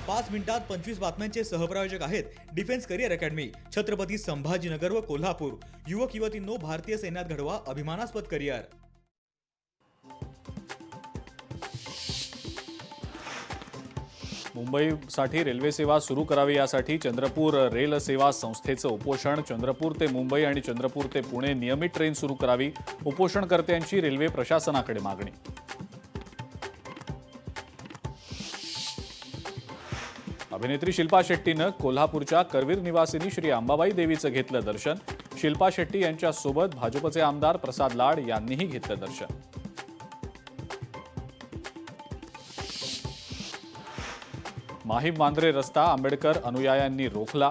5 मिनिटात 25 बातम्यांचे सहप्रायोजक आहेत defence career academy, Chhatrapati Sambhajinagar व कोल्हापूर। युवक युवतींनो, भारतीय सैन्यात घडवा अभिमानास्पद करिअर। मुंबईसाठी रेल्वे सेवा सुरू करावी यासाठी चंद्रपूर रेल सेवा संस्थेचं उपोषण। चंद्रपूर ते मुंबई आणि चंद्रपूर ते पुणे नियमित ट्रेन सुरू करावी, उपोषणकर्त्यांची रेल्वे प्रशासनाकडे मागणी। अभिनेत्री शिल्पा शेट्टीनं कोल्हापूरच्या करवीर निवासिनी श्री अंबाबाई देवीचं घेतलं दर्शन। शिल्पा शेट्टी यांच्यासोबत भाजपचे आमदार प्रसाद लाड यांनीही घेतलं दर्शन। माहीम वांद्रे रस्ता आंबेडकर अनुयायांनी रोखला।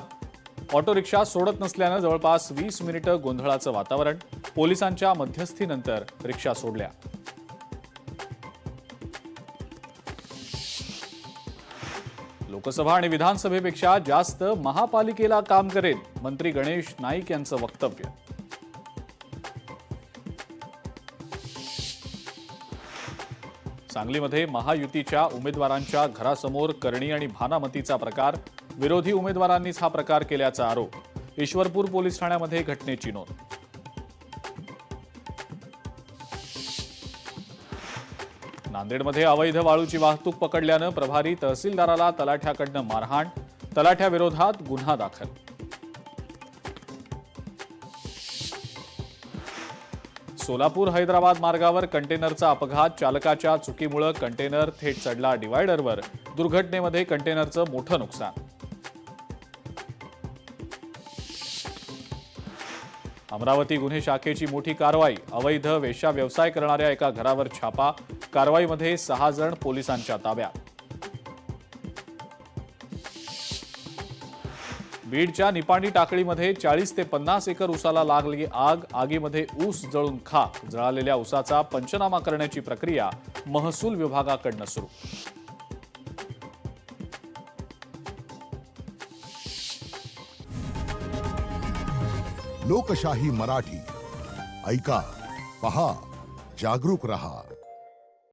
ऑटो रिक्षा सोडत नसल्यानं जवळपास 20 मिनिटं गोंधळाचं वातावरण। पोलिसांच्या मध्यस्थीनंतर रिक्षा सोडल्या। लोकसभा आणि विधानसभेपेक्षा जास्त महापालिकेला काम करेल, मंत्री गणेश नाईक यांचं वक्तव्य। सांगलीमध्ये महायुतीच्या उमेदवारांच्या घरासमोर करणी आणि भानामतीचा प्रकार, विरोधी उमेदवारांनीच हा प्रकार केल्याचा आरोप। ईश्वरपूर पोलीस ठाण्यामध्ये घटनेची नोंद। नांदेडमध्ये अवैध वाळूची वाहतूक पकडल्यानं प्रभारी तहसीलदाराला तलाठ्याकडनं मारहाण, तलाठ्याविरोधात गुन्हा दाखल। सोलापूर हैदराबाद मार्गावर कंटेनरचा अपघात, चालकाच्या चुकीमुळे कंटेनर थेट चढला डिवायडरवर, दुर्घटनेमध्ये कंटेनरचं मोठं नुकसान। अमरावती गुन्हे शाखेची मोठी कारवाई, अवैध वेश्या व्यवसाय करणाऱ्या एका घरावर छापा, कारवाईमध्ये 6 जण पोलिसांच्या ताब्यात। बीडच्या निपाणी टाकळीमध्ये 40 ते 50 एकर ऊसाला लागली आग, आगीमध्ये ऊस जळून खाक, जळालेल्या ऊसाचा पंचनामा करण्याची प्रक्रिया महसूल विभागाकडून सुरू। लोकशाही मराठी ऐका, पहा, जागरूक रहा।